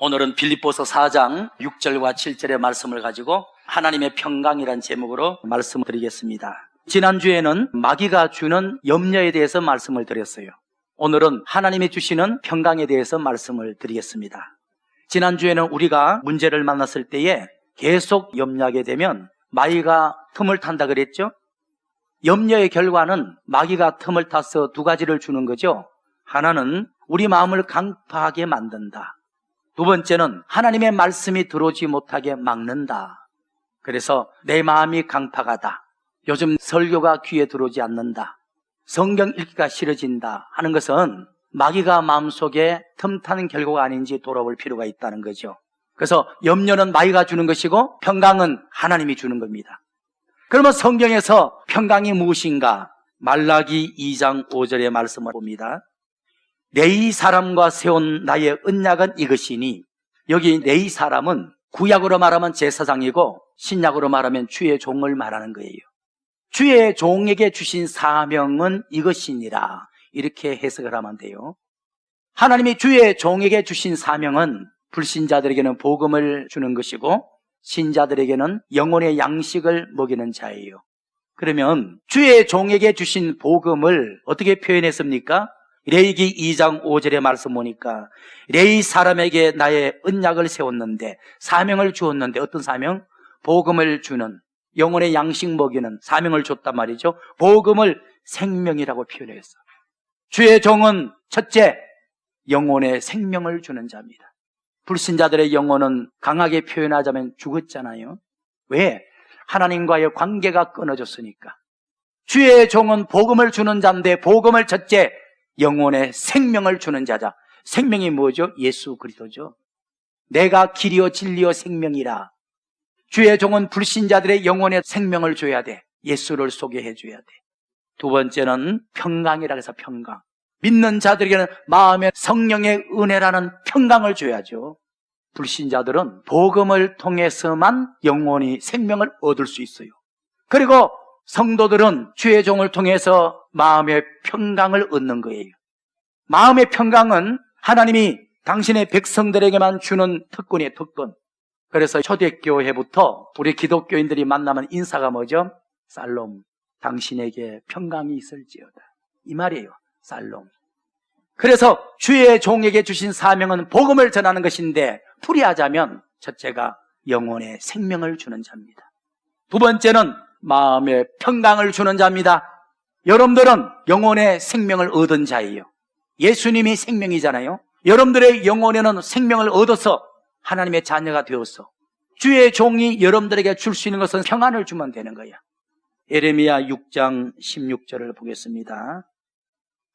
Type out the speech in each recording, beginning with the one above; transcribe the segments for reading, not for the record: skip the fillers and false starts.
오늘은 빌립보서 4장 6절과 7절의 말씀을 가지고 하나님의 평강이란 제목으로 말씀을 드리겠습니다. 지난주에는 마귀가 주는 염려에 대해서 말씀을 드렸어요. 오늘은 하나님이 주시는 평강에 대해서 말씀을 드리겠습니다. 지난주에는 우리가 문제를 만났을 때에 계속 염려하게 되면 마귀가 틈을 탄다 그랬죠? 염려의 결과는 마귀가 틈을 타서 두 가지를 주는 거죠. 하나는 우리 마음을 강팍하게 만든다. 두 번째는 하나님의 말씀이 들어오지 못하게 막는다. 그래서 내 마음이 강팍하다. 요즘 설교가 귀에 들어오지 않는다. 성경 읽기가 싫어진다 하는 것은 마귀가 마음속에 틈타는 결과가 아닌지 돌아볼 필요가 있다는 거죠. 그래서 염려는 마귀가 주는 것이고 평강은 하나님이 주는 겁니다. 그러면 성경에서 평강이 무엇인가? 말라기 2장 5절의 말씀을 봅니다. 내 이 사람과 세운 나의 언약은 이것이니, 여기 내 이 사람은 구약으로 말하면 제사장이고 신약으로 말하면 주의 종을 말하는 거예요. 주의 종에게 주신 사명은 이것이니라, 이렇게 해석을 하면 돼요. 하나님이 주의 종에게 주신 사명은 불신자들에게는 복음을 주는 것이고 신자들에게는 영혼의 양식을 먹이는 자예요. 그러면 주의 종에게 주신 복음을 어떻게 표현했습니까? 레위기 2장 5절의 말씀 보니까 레위 사람에게 나의 언약을 세웠는데, 사명을 주었는데, 어떤 사명? 복음을 주는, 영혼의 양식 먹이는 사명을 줬단 말이죠. 복음을 생명이라고 표현했어. 주의 종은 첫째, 영혼의 생명을 주는 자입니다. 불신자들의 영혼은 강하게 표현하자면 죽었잖아요. 왜? 하나님과의 관계가 끊어졌으니까. 주의 종은 복음을 주는 자인데, 복음을 첫째, 영혼의 생명을 주는 자자. 생명이 뭐죠? 예수 그리스도죠. 내가 길이요 진리요 생명이라. 주의 종은 불신자들의 영혼의 생명을 줘야 돼. 예수를 소개해 줘야 돼. 두 번째는 평강이라 해서 평강. 믿는 자들에게는 마음의 성령의 은혜라는 평강을 줘야죠. 불신자들은 복음을 통해서만 영혼이 생명을 얻을 수 있어요. 그리고 성도들은 주의 종을 통해서 마음의 평강을 얻는 거예요. 마음의 평강은 하나님이 당신의 백성들에게만 주는 특권이에요, 특권. 그래서 초대교회부터 우리 기독교인들이 만나면 인사가 뭐죠? 살롬, 당신에게 평강이 있을지어다, 이 말이에요. 살롬. 그래서 주의 종에게 주신 사명은 복음을 전하는 것인데, 풀이하자면 첫째가 영혼의 생명을 주는 자입니다. 두 번째는 마음의 평강을 주는 자입니다. 여러분들은 영혼의 생명을 얻은 자예요. 예수님이 생명이잖아요. 여러분들의 영혼에는 생명을 얻어서 하나님의 자녀가 되어서 주의 종이 여러분들에게 줄 수 있는 것은 평안을 주면 되는 거야. 예레미야 6장 16절을 보겠습니다.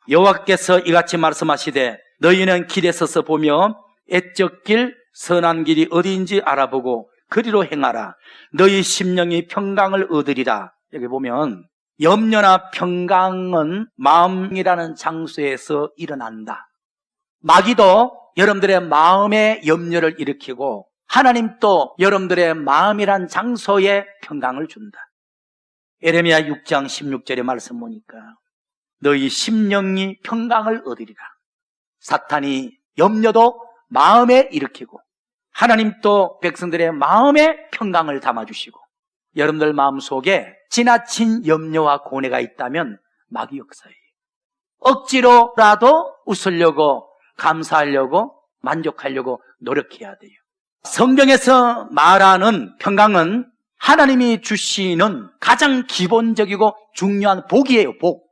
여호와께서 이같이 말씀하시되 너희는 길에 서서 보며 애적 길 선한 길이 어디인지 알아보고 그리로 행하라. 너희 심령이 평강을 얻으리라. 여기 보면 염려나 평강은 마음이라는 장소에서 일어난다. 마귀도 여러분들의 마음에 염려를 일으키고 하나님도 여러분들의 마음이란 장소에 평강을 준다. 예레미야 6장 16절의 말씀 보니까 너희 심령이 평강을 얻으리라. 사탄이 염려도 마음에 일으키고 하나님도 백성들의 마음에 평강을 담아주시고, 여러분들 마음속에 지나친 염려와 고뇌가 있다면 마귀 역사예요. 억지로라도 웃으려고, 감사하려고, 만족하려고 노력해야 돼요. 성경에서 말하는 평강은 하나님이 주시는 가장 기본적이고 중요한 복이에요, 복.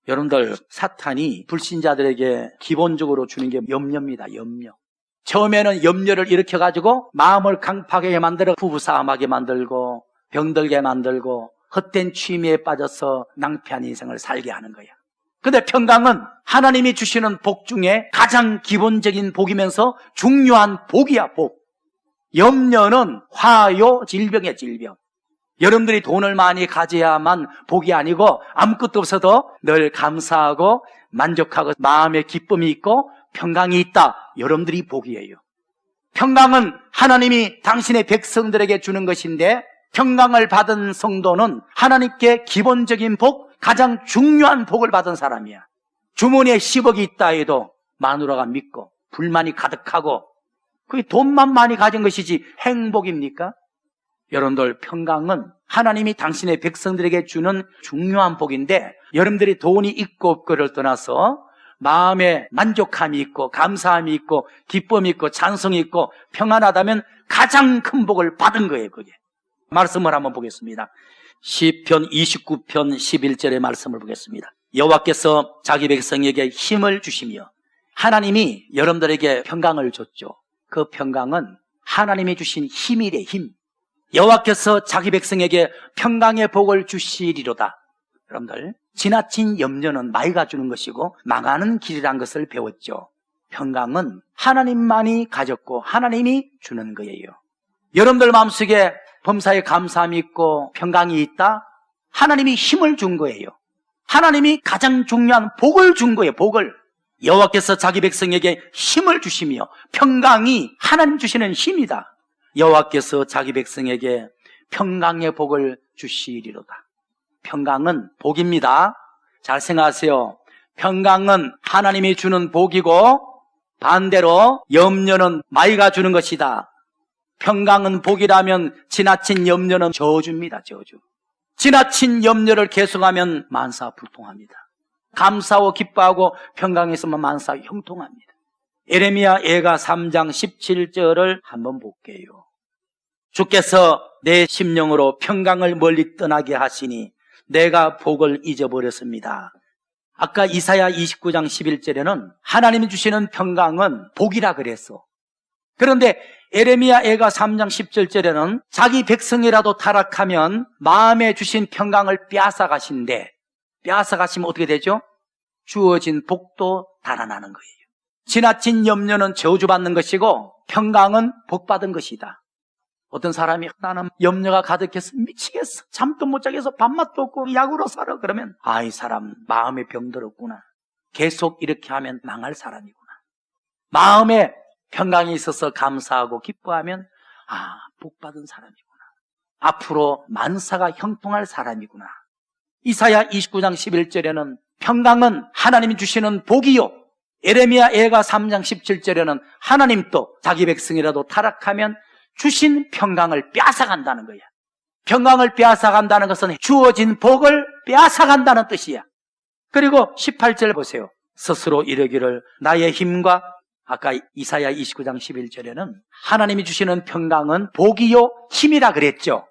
여러분들, 사탄이 불신자들에게 기본적으로 주는 게 염려입니다, 염려. 처음에는 염려를 일으켜가지고 마음을 강팍하게 만들어 부부싸움하게 만들고 병들게 만들고 헛된 취미에 빠져서 낭패한 인생을 살게 하는 거야. 근데 평강은 하나님이 주시는 복 중에 가장 기본적인 복이면서 중요한 복이야, 복. 염려는 화요, 질병이야, 질병. 여러분들이 돈을 많이 가져야만 복이 아니고 아무것도 없어도 늘 감사하고 만족하고 마음에 기쁨이 있고 평강이 있다. 여러분들이 복이에요. 평강은 하나님이 당신의 백성들에게 주는 것인데, 평강을 받은 성도는 하나님께 기본적인 복, 가장 중요한 복을 받은 사람이야. 주머니에 10억이 있다 해도 마누라가 믿고 불만이 가득하고 그게 돈만 많이 가진 것이지 행복입니까? 여러분들, 평강은 하나님이 당신의 백성들에게 주는 중요한 복인데, 여러분들이 돈이 있고 없고를 떠나서 마음에 만족함이 있고 감사함이 있고 기쁨이 있고 찬성이 있고 평안하다면 가장 큰 복을 받은 거예요. 그게 말씀을 한번 보겠습니다. 시편 29편 11절의 말씀을 보겠습니다. 여호와께서 자기 백성에게 힘을 주시며, 하나님이 여러분들에게 평강을 줬죠. 그 평강은 하나님이 주신 힘이래. 힘. 여호와께서 자기 백성에게 평강의 복을 주시리로다. 여러분들, 지나친 염려는 마귀가 주는 것이고 망하는 길이란 것을 배웠죠. 평강은 하나님만이 가졌고 하나님이 주는 거예요. 여러분들 마음속에 범사에 감사함이 있고 평강이 있다? 하나님이 힘을 준 거예요. 하나님이 가장 중요한 복을 준 거예요. 복을. 여호와께서 자기 백성에게 힘을 주시며, 평강이 하나님 주시는 힘이다. 여호와께서 자기 백성에게 평강의 복을 주시리로다. 평강은 복입니다. 잘 생각하세요. 평강은 하나님이 주는 복이고 반대로 염려는 마귀가 주는 것이다. 평강은 복이라면 지나친 염려는 저주입니다. 저주. 지나친 염려를 계속하면 만사불통합니다. 감사하고 기뻐하고 평강했으면 만사 형통합니다. 예레미야 예가 3장 17절을 한번 볼게요. 주께서 내 심령으로 평강을 멀리 떠나게 하시니 내가 복을 잊어버렸습니다. 아까 이사야 29장 11절에는 하나님이 주시는 평강은 복이라 그랬어. 그런데 예레미야 예가 3장 17절에는 자기 백성이라도 타락하면 마음에 주신 평강을 빼앗아 가신데, 빼앗아 가시면 어떻게 되죠? 주어진 복도 달아나는 거예요. 지나친 염려는 저주받는 것이고 평강은 복받은 것이다. 어떤 사람이 나는 염려가 가득해서 미치겠어, 잠도 못 자겠어, 밥맛도 없고 약으로 살아. 그러면 이 사람 마음에 병들었구나. 계속 이렇게 하면 망할 사람이구나. 마음에 평강이 있어서 감사하고 기뻐하면 복받은 사람이구나. 앞으로 만사가 형통할 사람이구나. 이사야 29장 11절에는 평강은 하나님이 주시는 복이요, 예레미야 예가 3장 17절에는 하나님도 자기 백성이라도 타락하면 주신 평강을 빼앗아간다는 거야. 평강을 빼앗아간다는 것은 주어진 복을 빼앗아간다는 뜻이야. 그리고 18절 보세요. 스스로 이르기를 나의 힘과, 아까 이사야 29장 11절에는 하나님이 주시는 평강은 복이요 힘이라 그랬죠.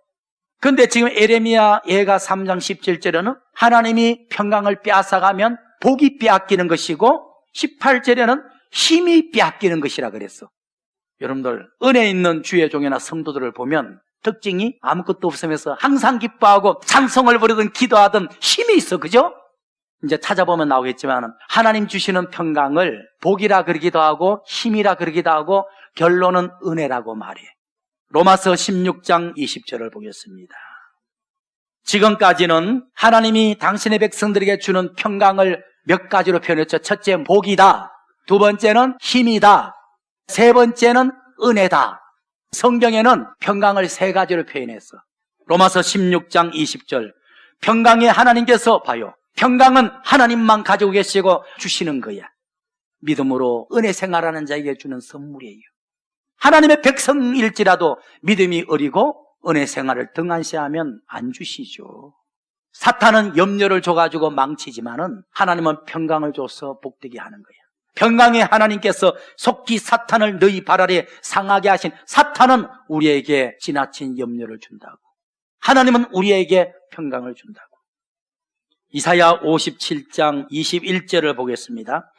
근데 지금 예레미야 예가 3장 17절에는 하나님이 평강을 빼앗아가면 복이 빼앗기는 것이고 18절에는 힘이 빼앗기는 것이라 그랬어. 여러분들, 은혜 있는 주의 종이나 성도들을 보면 특징이 아무것도 없으면서 항상 기뻐하고 찬송을 부르든 기도하든 힘이 있어. 그죠? 이제 찾아보면 나오겠지만 하나님 주시는 평강을 복이라 그러기도 하고 힘이라 그러기도 하고 결론은 은혜라고 말해. 로마서 16장 20절을 보겠습니다. 지금까지는 하나님이 당신의 백성들에게 주는 평강을 몇 가지로 표현했죠. 첫째, 복이다. 두 번째는 힘이다. 세 번째는 은혜다. 성경에는 평강을 세 가지로 표현했어. 로마서 16장 20절. 평강의 하나님께서 봐요. 평강은 하나님만 가지고 계시고 주시는 거야. 믿음으로 은혜 생활하는 자에게 주는 선물이에요. 하나님의 백성일지라도 믿음이 어리고 은혜 생활을 등한시하면 안 주시죠. 사탄은 염려를 줘가지고 망치지만은 하나님은 평강을 줘서 복되게 하는 거야. 평강의 하나님께서 속히 사탄을 너희 발 아래 상하게 하신 사탄은 우리에게 지나친 염려를 준다고. 하나님은 우리에게 평강을 준다고. 이사야 57장 21절을 보겠습니다.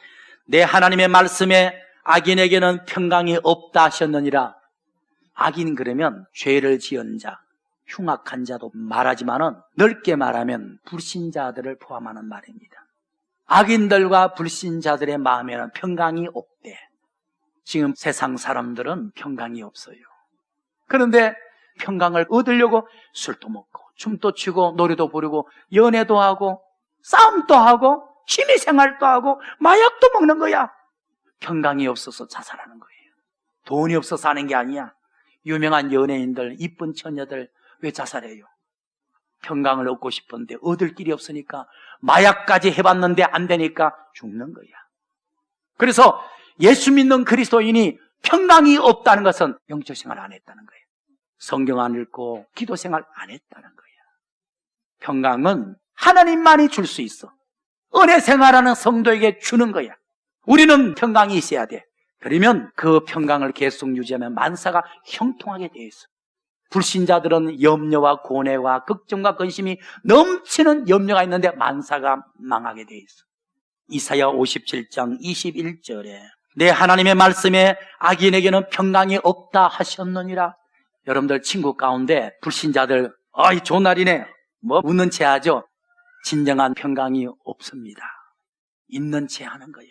내 하나님의 말씀에 악인에게는 평강이 없다 하셨느니라. 악인 그러면 죄를 지은 자, 흉악한 자도 말하지만은 넓게 말하면 불신자들을 포함하는 말입니다. 악인들과 불신자들의 마음에는 평강이 없대. 지금 세상 사람들은 평강이 없어요. 그런데 평강을 얻으려고 술도 먹고 춤도 추고 노래도 부르고 연애도 하고 싸움도 하고 취미생활도 하고 마약도 먹는 거야. 평강이 없어서 자살하는 거예요. 돈이 없어서 하는 게 아니야. 유명한 연예인들, 이쁜 처녀들 왜 자살해요? 평강을 얻고 싶은데 얻을 길이 없으니까, 마약까지 해봤는데 안 되니까 죽는 거야. 그래서 예수 믿는 그리스도인이 평강이 없다는 것은 영적 생활 안 했다는 거예요. 성경 안 읽고 기도 생활 안 했다는 거예요. 평강은 하나님만이 줄 수 있어. 은혜 생활하는 성도에게 주는 거야. 우리는 평강이 있어야 돼. 그러면 그 평강을 계속 유지하면 만사가 형통하게 되어 있어. 불신자들은 염려와 고뇌와 걱정과 근심이 넘치는 염려가 있는데 만사가 망하게 되어 있어. 이사야 57장 21절에 내 하나님의 말씀에 악인에게는 평강이 없다 하셨느니라. 여러분들 친구 가운데 불신자들 아이 좋은 날이네 뭐 웃는 체 하죠. 진정한 평강이 없습니다. 있는 체 하는 거야.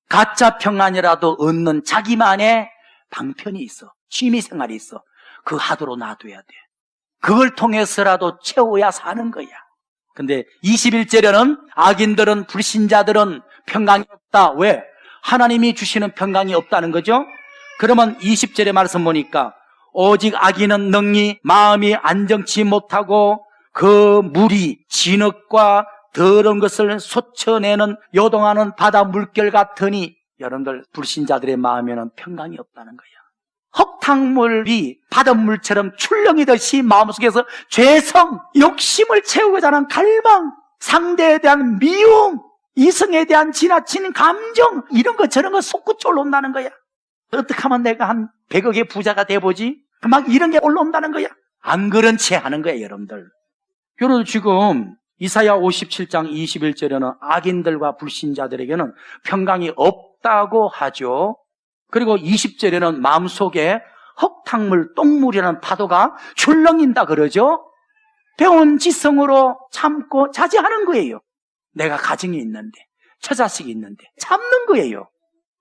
가짜 평안이라도 얻는 자기만의 방편이 있어. 취미생활이 있어. 그 하도로 놔둬야 돼. 그걸 통해서라도 채워야 사는 거야. 근데 21절에는 악인들은 불신자들은 평강이 없다. 왜? 하나님이 주시는 평강이 없다는 거죠. 그러면 20절의 말씀 보니까 오직 악인은 능히 마음이 안정치 못하고 그 물이 진흙과 더러운 것을 솟쳐내는 요동하는 바다 물결 같으니 여러분들 불신자들의 마음에는 평강이 없다는 거예요. 흙탕물이 바닷물처럼 출렁이듯이 마음속에서 죄성, 욕심을 채우고자 하는 갈망, 상대에 대한 미움, 이성에 대한 지나친 감정 이런 거 저런 거 솟구쳐 올라온다는 거야. 어떻게 하면 내가 한 100억의 부자가 돼보지? 막 이런 게 올라온다는 거야. 안 그런 채 하는 거야 여러분들. 여러분 지금 이사야 57장 21절에는 악인들과 불신자들에게는 평강이 없다고 하죠. 그리고 20절에는 마음속에 흙탕물, 똥물이라는 파도가 출렁인다 그러죠. 배운 지성으로 참고 자제하는 거예요. 내가 가정이 있는데, 처자식이 있는데 참는 거예요.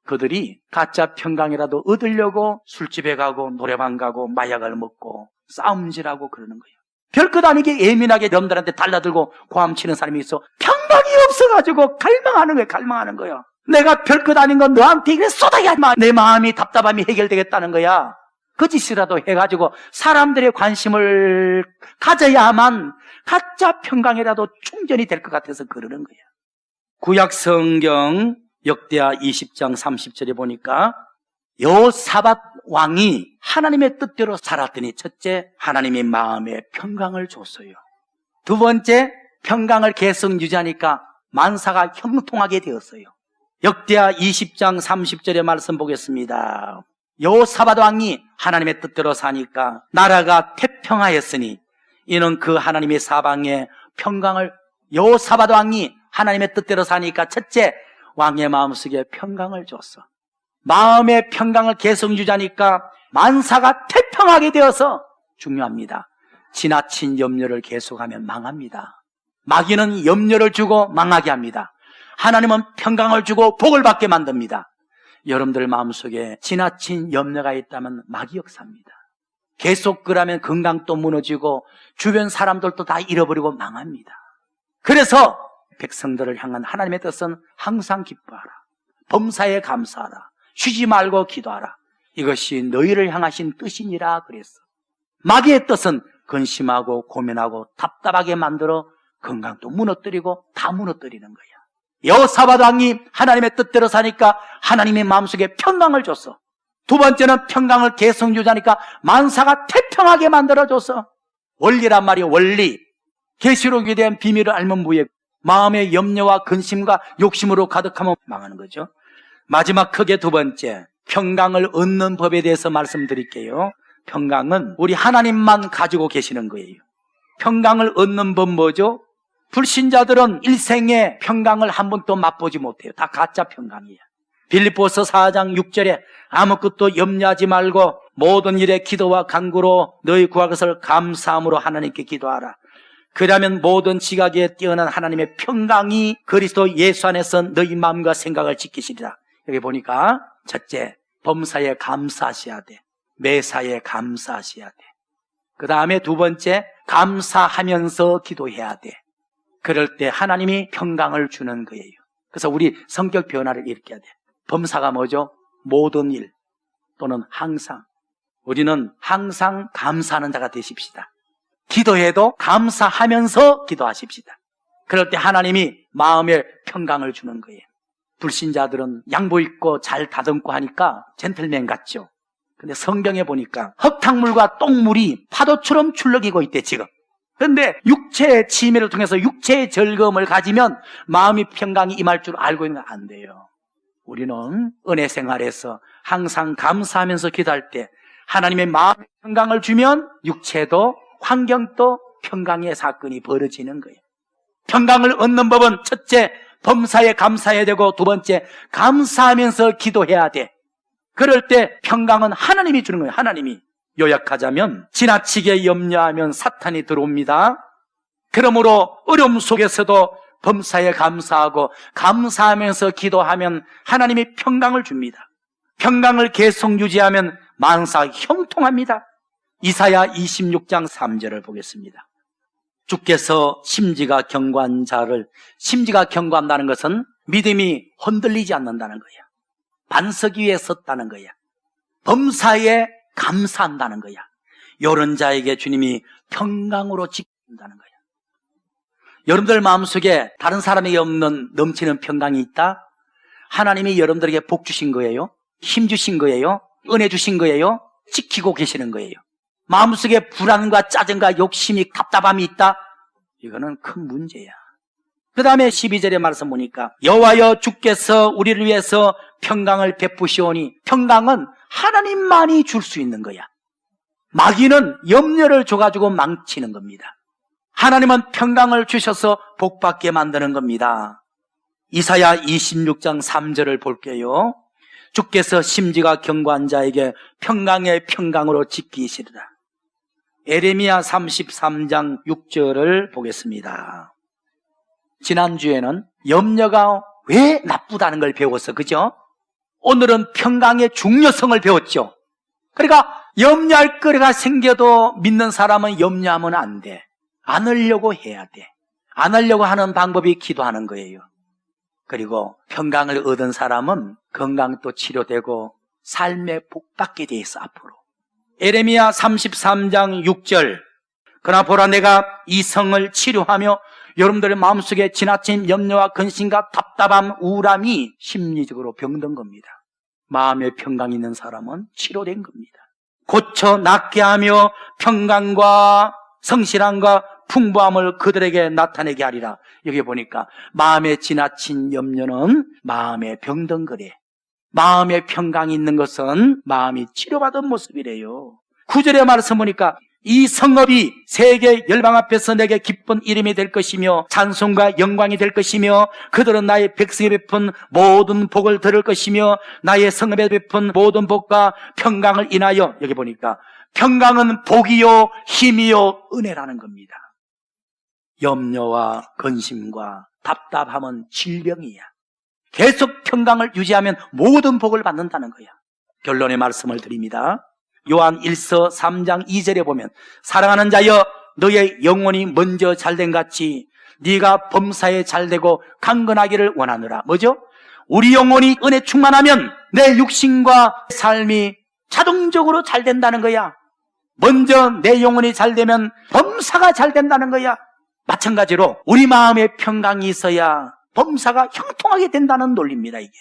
그들이 가짜 평강이라도 얻으려고 술집에 가고 노래방 가고 마약을 먹고 싸움질하고 그러는 거예요. 별것 아니게 예민하게 여러분들한테 달라들고 고함치는 사람이 있어. 평강이 없어가지고 갈망하는 거예요. 갈망하는 거예요. 내가 별것 아닌 건 너한테 이래 쏟아야만 내 마음이 답답함이 해결되겠다는 거야. 그 짓이라도 해가지고 사람들의 관심을 가져야만 가짜 평강이라도 충전이 될 것 같아서 그러는 거야. 구약 성경 역대하 20장 30절에 보니까 여호사밧 왕이 하나님의 뜻대로 살았더니 첫째, 하나님의 마음에 평강을 줬어요. 두 번째, 평강을 계속 유지하니까 만사가 형통하게 되었어요. 역대하 20장 30절의 말씀 보겠습니다. 여호사밧 왕이 하나님의 뜻대로 사니까 나라가 태평하였으니 이는 그 하나님의 사방에 평강을 여호사밧 왕이 하나님의 뜻대로 사니까 첫째, 왕의 마음속에 평강을 줬어. 마음의 평강을 계속 유지하니까 만사가 태평하게 되어서 중요합니다. 지나친 염려를 계속하면 망합니다. 마귀는 염려를 주고 망하게 합니다. 하나님은 평강을 주고 복을 받게 만듭니다. 여러분들 마음속에 지나친 염려가 있다면 마귀 역사입니다. 계속 그러면 건강도 무너지고 주변 사람들도 다 잃어버리고 망합니다. 그래서 백성들을 향한 하나님의 뜻은 항상 기뻐하라. 범사에 감사하라. 쉬지 말고 기도하라. 이것이 너희를 향하신 뜻이니라 그랬어. 마귀의 뜻은 근심하고 고민하고 답답하게 만들어 건강도 무너뜨리고 다 무너뜨리는 거야. 여호사밧 왕이 하나님의 뜻대로 사니까 하나님의 마음속에 평강을 줬어. 두 번째는 평강을 계속 유지하니까 만사가 태평하게 만들어줬어. 원리란 말이야. 원리. 계시록에 대한 비밀을 알면 뭐예요? 마음의 염려와 근심과 욕심으로 가득하면 망하는 거죠. 마지막 크게 두 번째, 평강을 얻는 법에 대해서 말씀드릴게요. 평강은 우리 하나님만 가지고 계시는 거예요. 평강을 얻는 법 뭐죠? 불신자들은 일생에 평강을 한 번도 맛보지 못해요. 다 가짜 평강이야. 빌립보서 4장 6절에 아무것도 염려하지 말고 모든 일에 기도와 간구로 너희 구할 것을 감사함으로 하나님께 기도하라. 그러면 모든 지각에 뛰어난 하나님의 평강이 그리스도 예수 안에서 너희 마음과 생각을 지키시리라. 여기 보니까 첫째, 범사에 감사하셔야 돼. 매사에 감사하셔야 돼. 그 다음에 두 번째, 감사하면서 기도해야 돼. 그럴 때 하나님이 평강을 주는 거예요. 그래서 우리 성격 변화를 일으켜야 돼. 범사가 뭐죠? 모든 일 또는 항상. 우리는 항상 감사하는 자가 되십시다. 기도해도 감사하면서 기도하십시다. 그럴 때 하나님이 마음에 평강을 주는 거예요. 불신자들은 양복 입고 잘 다듬고 하니까 젠틀맨 같죠. 근데 성경에 보니까 흙탕물과 똥물이 파도처럼 출렁이고 있대 지금. 그런데 육체의 치매를 통해서 육체의 즐거움을 가지면 마음이 평강이 임할 줄 알고 있는 거 안 돼요. 우리는 은혜 생활에서 항상 감사하면서 기도할 때 하나님의 마음의 평강을 주면 육체도 환경도 평강의 사건이 벌어지는 거예요. 평강을 얻는 법은 첫째, 범사에 감사해야 되고, 두 번째, 감사하면서 기도해야 돼. 그럴 때 평강은 하나님이 주는 거예요. 하나님이. 요약하자면 지나치게 염려하면 사탄이 들어옵니다. 그러므로 어려움 속에서도 범사에 감사하고 감사하면서 기도하면 하나님이 평강을 줍니다. 평강을 계속 유지하면 만사 형통합니다. 이사야 26장 3절을 보겠습니다. 주께서 심지가 견고한 자를, 심지가 견고한다는 것은 믿음이 흔들리지 않는다는 거야. 반석 위에 섰다는 거야. 범사에 감사한다는 거야. 이런 자에게 주님이 평강으로 지킨다는 거야. 여러분들 마음속에 다른 사람에게 없는 넘치는 평강이 있다? 하나님이 여러분들에게 복 주신 거예요. 힘 주신 거예요. 은혜 주신 거예요. 지키고 계시는 거예요. 마음속에 불안과 짜증과 욕심이 답답함이 있다? 이거는 큰 문제야. 그 다음에 12절의 말씀 보니까 여호와여 주께서 우리를 위해서 평강을 베푸시오니, 평강은 하나님만이 줄 수 있는 거야. 마귀는 염려를 줘가지고 망치는 겁니다. 하나님은 평강을 주셔서 복받게 만드는 겁니다. 이사야 26장 3절을 볼게요. 주께서 심지가 견고한 자에게 평강의 평강으로 지키시리라. 에레미야 33장 6절을 보겠습니다. 지난주에는 염려가 왜 나쁘다는 걸 배웠어, 그죠? 오늘은 평강의 중요성을 배웠죠. 그러니까 염려할 거리가 생겨도 믿는 사람은 염려하면 안 돼. 안 하려고 해야 돼. 안 하려고 하는 방법이 기도하는 거예요. 그리고 평강을 얻은 사람은 건강도 치료되고 삶에 복받게 돼 있어. 앞으로 에레미야 33장 6절, 그러나 보라 내가 이 성을 치료하며 여러분들의 마음속에 지나친 염려와 근심과 답답함, 우울함이 심리적으로 병든 겁니다. 마음에 평강이 있는 사람은 치료된 겁니다. 고쳐 낫게 하며 평강과 성실함과 풍부함을 그들에게 나타내게 하리라. 여기 보니까 마음에 지나친 염려는 마음에 병든 거래. 마음에 평강이 있는 것은 마음이 치료받은 모습이래요. 9절의 말씀 보니까 이 성읍이 세계 열방 앞에서 내게 기쁜 이름이 될 것이며 찬송과 영광이 될 것이며 그들은 나의 백성에 베푼 모든 복을 들을 것이며 나의 성읍에 베푼 모든 복과 평강을 인하여, 여기 보니까 평강은 복이요 힘이요 은혜라는 겁니다. 염려와 근심과 답답함은 질병이야. 계속 평강을 유지하면 모든 복을 받는다는 거야. 결론의 말씀을 드립니다. 요한 1서 3장 2절에 보면 사랑하는 자여 너의 영혼이 먼저 잘된 같이 네가 범사에 잘되고 강건하기를 원하노라. 뭐죠? 우리 영혼이 은혜 충만하면 내 육신과 삶이 자동적으로 잘 된다는 거야. 먼저 내 영혼이 잘 되면 범사가 잘 된다는 거야. 마찬가지로 우리 마음에 평강이 있어야 범사가 형통하게 된다는 논리입니다. 이게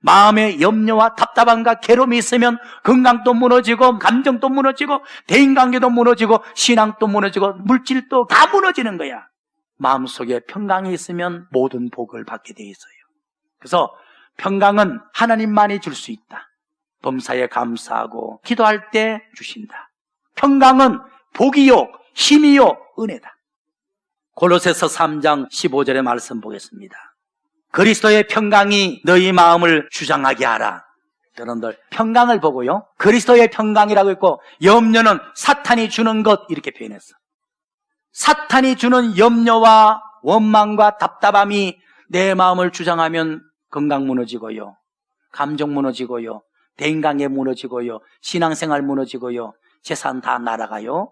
마음에 염려와 답답함과 괴로움이 있으면 건강도 무너지고 감정도 무너지고 대인관계도 무너지고 신앙도 무너지고 물질도 다 무너지는 거야. 마음속에 평강이 있으면 모든 복을 받게 돼 있어요. 그래서 평강은 하나님만이 줄 수 있다. 범사에 감사하고 기도할 때 주신다. 평강은 복이요 힘이요 은혜다. 골로새서 3장 15절의 말씀 보겠습니다. 그리스도의 평강이 너희 마음을 주장하게 하라. 여러분들 평강을 보고요, 그리스도의 평강이라고 했고 염려는 사탄이 주는 것 이렇게 표현했어. 사탄이 주는 염려와 원망과 답답함이 내 마음을 주장하면 건강 무너지고요, 감정 무너지고요, 대인관계 무너지고요, 신앙생활 무너지고요, 재산 다 날아가요.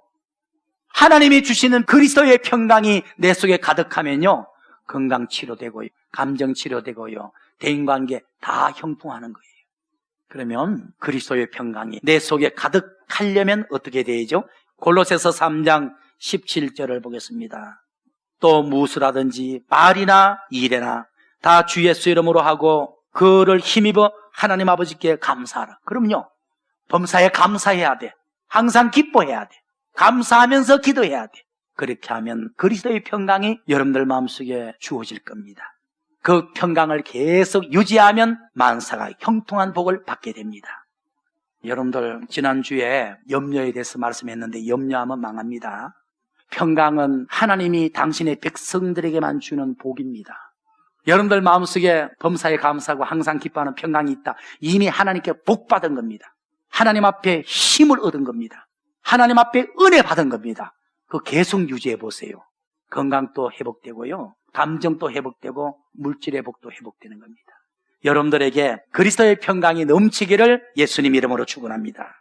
하나님이 주시는 그리스도의 평강이 내 속에 가득하면요, 건강 치료되고요, 감정 치료되고요, 대인관계 다 형통하는 거예요. 그러면 그리스도의 평강이 내 속에 가득하려면 어떻게 되죠? 골로새서 3장 17절을 보겠습니다. 또 무엇을 하든지 말이나 일이나 다 주 예수 이름으로 하고 그를 힘입어 하나님 아버지께 감사하라. 그럼요. 범사에 감사해야 돼. 항상 기뻐해야 돼. 감사하면서 기도해야 돼. 그렇게 하면 그리스도의 평강이 여러분들 마음속에 주어질 겁니다. 그 평강을 계속 유지하면 만사가 형통한 복을 받게 됩니다. 여러분들 지난주에 염려에 대해서 말씀했는데 염려하면 망합니다. 평강은 하나님이 당신의 백성들에게만 주는 복입니다. 여러분들 마음속에 범사에 감사하고 항상 기뻐하는 평강이 있다. 이미 하나님께 복 받은 겁니다. 하나님 앞에 힘을 얻은 겁니다. 하나님 앞에 은혜 받은 겁니다. 그거 계속 유지해 보세요. 건강도 회복되고요. 감정도 회복되고 물질의 복도 회복되는 겁니다. 여러분들에게 그리스도의 평강이 넘치기를 예수님 이름으로 축원합니다.